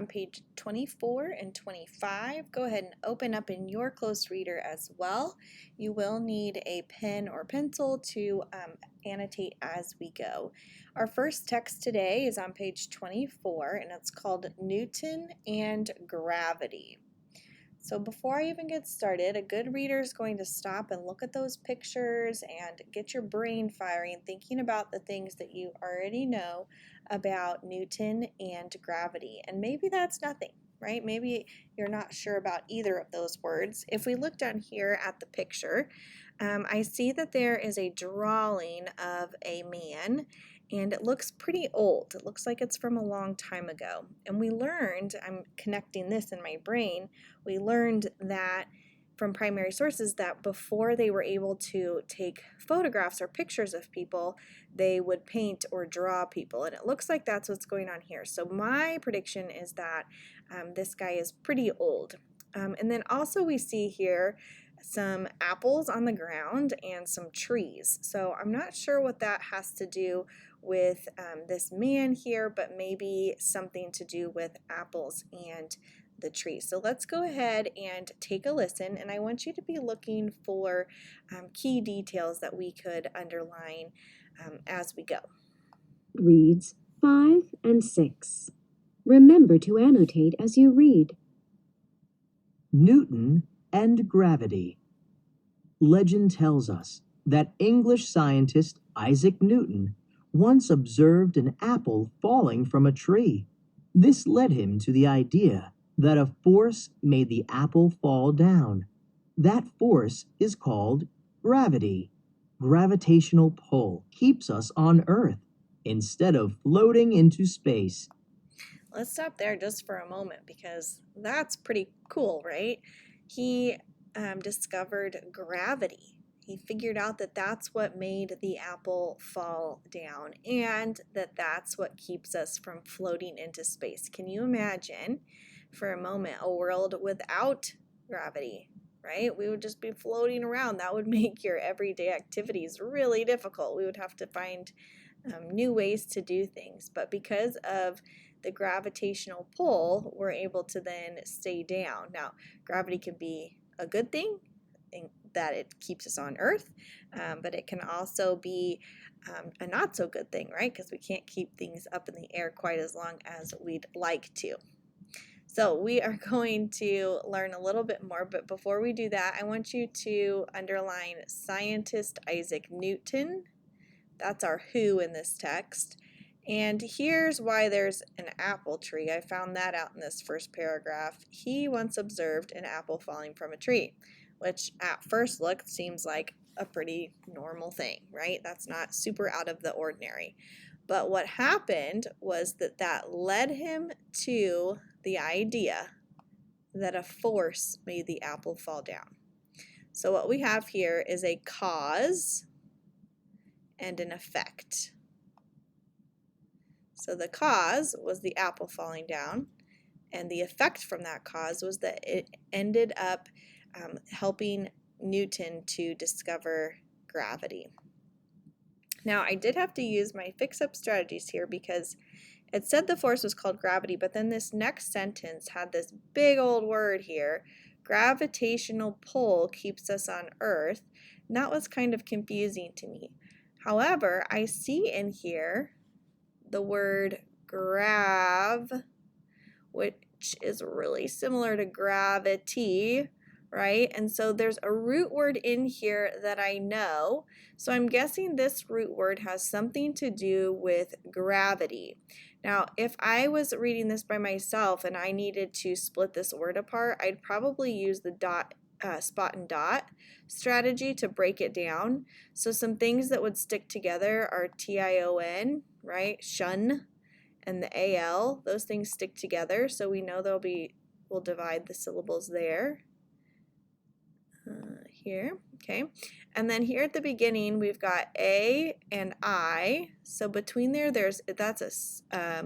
On page 24 and 25, go ahead and open up in your close reader as well. You will need a pen or pencil to annotate as we go. Our first text today is on page 24 and it's called Newton and Gravity. So before I even get started, a good reader is going to stop and look at those pictures and get your brain firing, thinking about the things that you already know about Newton and gravity. And maybe that's nothing, right? Maybe you're not sure about either of those words. If we look down here at the picture, I see that there is a drawing of a man and it looks pretty old. It looks like it's from a long time ago. And we learned, I'm connecting this in my brain, we learned that from primary sources that before they were able to take photographs or pictures of people, they would paint or draw people. And it looks like that's what's going on here. So my prediction is that this guy is pretty old. And then also we see here some apples on the ground and some trees. So I'm not sure what that has to do with this man here, but maybe something to do with apples and the tree. So let's go ahead and take a listen, and I want you to be looking for key details that we could underline as we go. Reads 5 and 6. Remember to annotate as you read. Newton and gravity. Legend tells us that English scientist Isaac Newton once observed an apple falling from a tree. This led him to the idea that a force made the apple fall down. That force is called gravity. Gravitational pull keeps us on Earth instead of floating into space. Let's stop there just for a moment because that's pretty cool, right? He discovered gravity. He figured out that that's what made the apple fall down and that that's what keeps us from floating into space. Can you imagine for a moment a world without gravity, right? We would just be floating around. That would make your everyday activities really difficult. We would have to find new ways to do things. But because of the gravitational pull, we're able to then stay down. Now, gravity can be a good thing in that it keeps us on Earth, but it can also be a not so good thing, right? Because we can't keep things up in the air quite as long as we'd like to. So we are going to learn a little bit more, but before we do that, I want you to underline scientist Isaac Newton. That's our who in this text. And here's why there's an apple tree. I found that out in this first paragraph. He once observed an apple falling from a tree, which at first look seems like a pretty normal thing, right? That's not super out of the ordinary. But what happened was that led him to the idea that a force made the apple fall down. So what we have here is a cause and an effect. So the cause was the apple falling down, and the effect from that cause was that it ended up helping Newton to discover gravity. Now, I did have to use my fix-up strategies here because it said the force was called gravity, but then this next sentence had this big old word here, gravitational pull keeps us on Earth, and that was kind of confusing to me. However, I see in here the word grav, which is really similar to gravity, right? And so there's a root word in here that I know. So I'm guessing this root word has something to do with gravity. Now, if I was reading this by myself and I needed to split this word apart, I'd probably use the spot and dot strategy to break it down. So some things that would stick together are T-I-O-N, right? Shun and the AL, those things stick together. So we know we'll divide the syllables there. Here, okay. And then here at the beginning, we've got A and I. So between that's a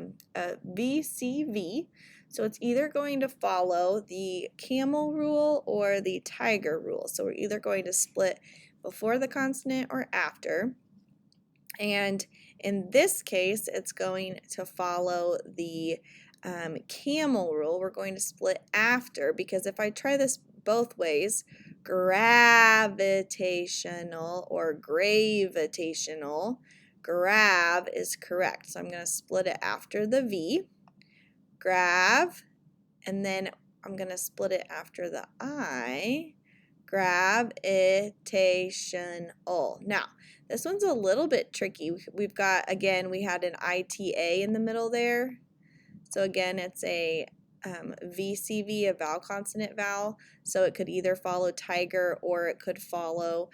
VCV. So it's either going to follow the camel rule or the tiger rule. So we're either going to split before the consonant or after. And in this case, it's going to follow the camel rule, we're going to split after, because if I try this both ways, gravitational or gravitational, grav is correct. So I'm going to split it after the V, grav, and then I'm going to split it after the I, gravitational. Now, this one's a little bit tricky. We've got, again, we had an ITA in the middle there. So again, it's a VCV, a vowel consonant vowel. So it could either follow tiger or it could follow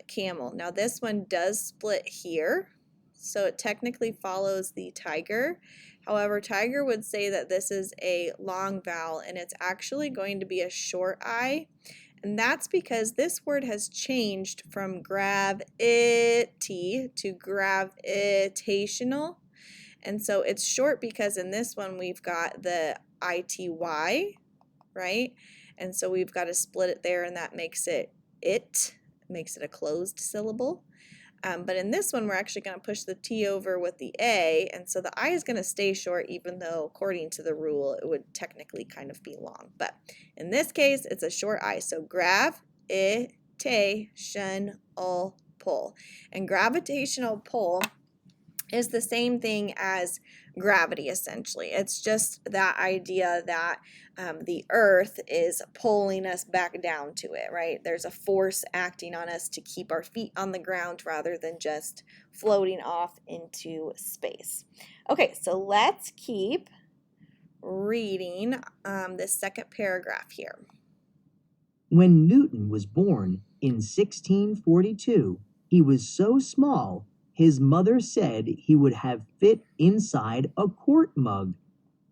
camel. Now this one does split here. So it technically follows the tiger. However, tiger would say that this is a long vowel and it's actually going to be a short I. And that's because this word has changed from gravity to gravitational. And so it's short because in this one we've got the ITY, right? And so we've got to split it there, and that makes it makes it a closed syllable. But in this one, we're actually going to push the T over with the A, and so the I is going to stay short, even though according to the rule, it would technically kind of be long. But in this case, it's a short I. So gravitational pull. And gravitational pull is the same thing as gravity, essentially. It's just that idea that the earth is pulling us back down to it, right? There's a force acting on us to keep our feet on the ground rather than just floating off into space. Okay, so let's keep reading this second paragraph here. When Newton was born in 1642, he was so small his mother said he would have fit inside a quart mug.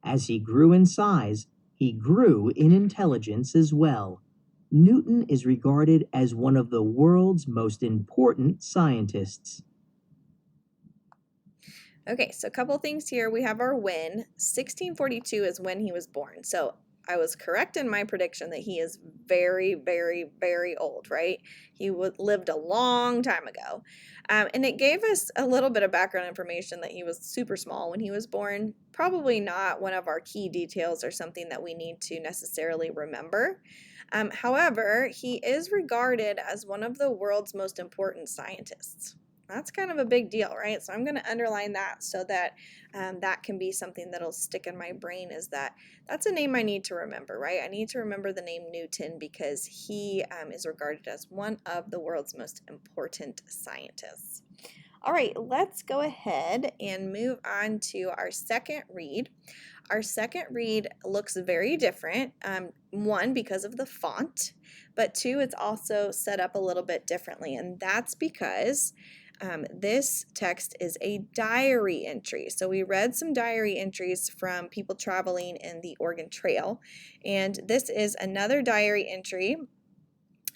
As he grew in size, he grew in intelligence as well. Newton is regarded as one of the world's most important scientists. Okay, so a couple things here. We have our when. 1642 is when he was born. So I was correct in my prediction that he is very, very, very old, right? He lived a long time ago. And it gave us a little bit of background information that he was super small when he was born. Probably not one of our key details or something that we need to necessarily remember. However, he is regarded as one of the world's most important scientists. That's kind of a big deal, right? So I'm going to underline that so that that can be something that'll stick in my brain, is that that's a name I need to remember, right? I need to remember the name Newton because he is regarded as one of the world's most important scientists. All right, let's go ahead and move on to our second read. Our second read looks very different, one, because of the font, but two, it's also set up a little bit differently, and that's because this text is a diary entry. So we read some diary entries from people traveling in the Oregon Trail, and this is another diary entry.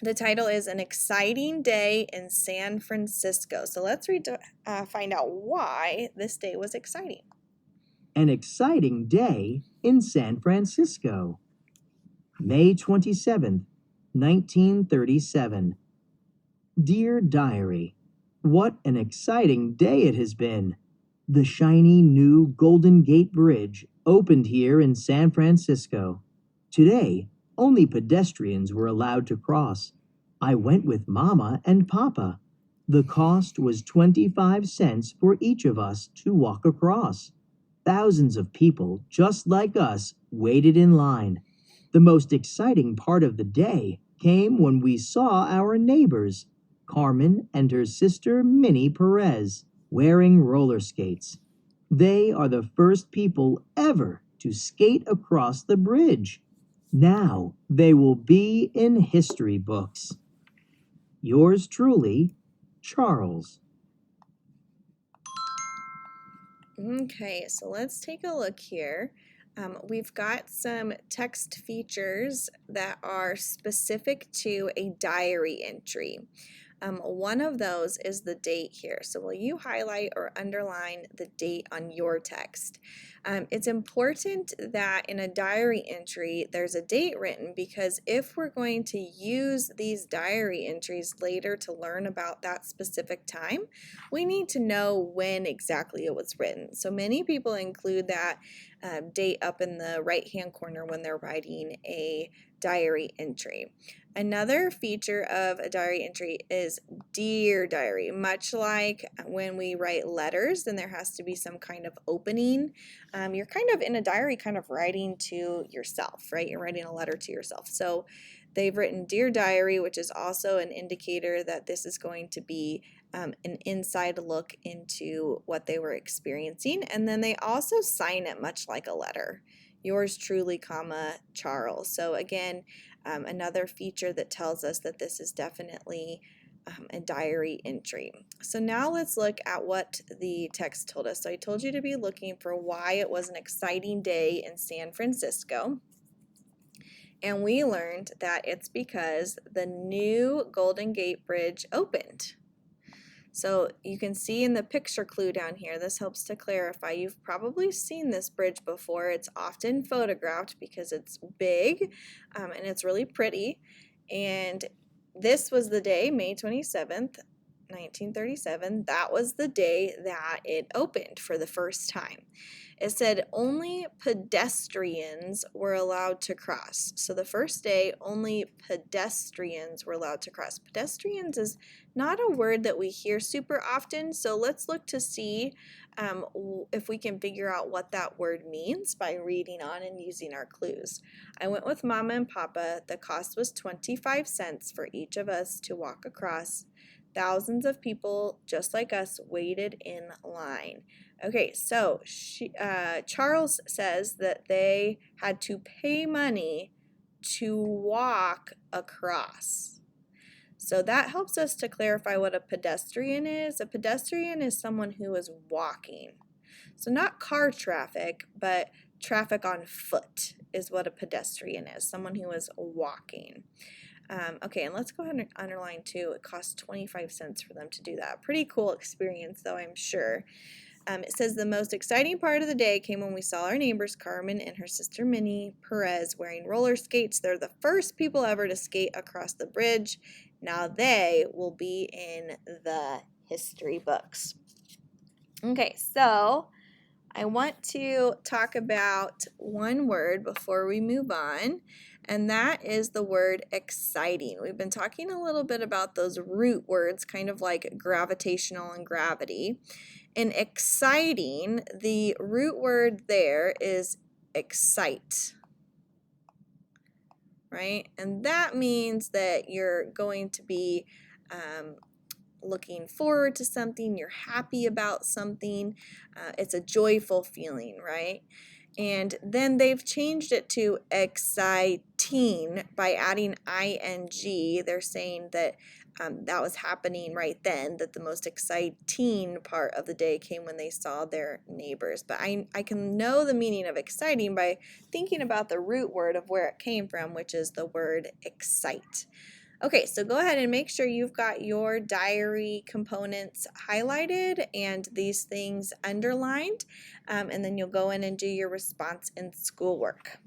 The title is An Exciting Day in San Francisco. So let's read to find out why this day was exciting. An exciting day in San Francisco. May 27th, 1937. Dear Diary, what an exciting day it has been. The shiny new Golden Gate Bridge opened here in San Francisco. Today, only pedestrians were allowed to cross. I went with Mama and Papa. The cost was 25 cents for each of us to walk across. Thousands of people, just like us, waited in line. The most exciting part of the day came when we saw our neighbors, Carmen and her sister Minnie Perez, wearing roller skates. They are the first people ever to skate across the bridge. Now they will be in history books. Yours truly, Charles. Okay, so let's take a look here. We've got some text features that are specific to a diary entry. One of those is the date here. So will you highlight or underline the date on your text? It's important that in a diary entry there's a date written, because if we're going to use these diary entries later to learn about that specific time, we need to know when exactly it was written. So many people include that date up in the right hand corner when they're writing a diary entry. Another feature of a diary entry is Dear Diary. Much like when we write letters, then there has to be some kind of opening. You're kind of in a diary kind of writing to yourself, right? You're writing a letter to yourself. So they've written Dear Diary, which is also an indicator that this is going to be an inside look into what they were experiencing. And then they also sign it much like a letter. Yours truly, comma, Charles. So again, another feature that tells us that this is definitely a diary entry. So now let's look at what the text told us. So I told you to be looking for why it was an exciting day in San Francisco. And we learned that it's because the new Golden Gate Bridge opened. So you can see in the picture clue down here, this helps to clarify. You've probably seen this bridge before. It's often photographed because it's big and it's really pretty. And this was the day, May 27th, 1937. That was the day that it opened for the first time. It said only pedestrians were allowed to cross. So the first day, only pedestrians were allowed to cross. Pedestrians is not a word that we hear super often, so let's look to see if we can figure out what that word means by reading on and using our clues. I went with Mama and Papa. The cost was 25 cents for each of us to walk across. Thousands of people just like us waited in line. Okay, so Charles says that they had to pay money to walk across. So that helps us to clarify what a pedestrian is. A pedestrian is someone who is walking. So not car traffic, but traffic on foot is what a pedestrian is, someone who is walking. Okay, and let's go ahead and underline too. It costs 25 cents for them to do that. Pretty cool experience though, I'm sure. It says the most exciting part of the day came when we saw our neighbors Carmen and her sister Minnie Perez wearing roller skates. They're the first people ever to skate across the bridge. Now they will be in the history books. Okay, so I want to talk about one word before we move on, and that is the word exciting. We've been talking a little bit about those root words, kind of like gravitational and gravity. In exciting, the root word there is excite, right? And that means that you're going to be looking forward to something, you're happy about something, it's a joyful feeling, right? And then they've changed it to exciting by adding ing. They're saying that that was happening right then, that the most exciting part of the day came when they saw their neighbors. But I can know the meaning of exciting by thinking about the root word of where it came from, which is the word excite. Okay, so go ahead and make sure you've got your diary components highlighted and these things underlined, and then you'll go in and do your response in schoolwork.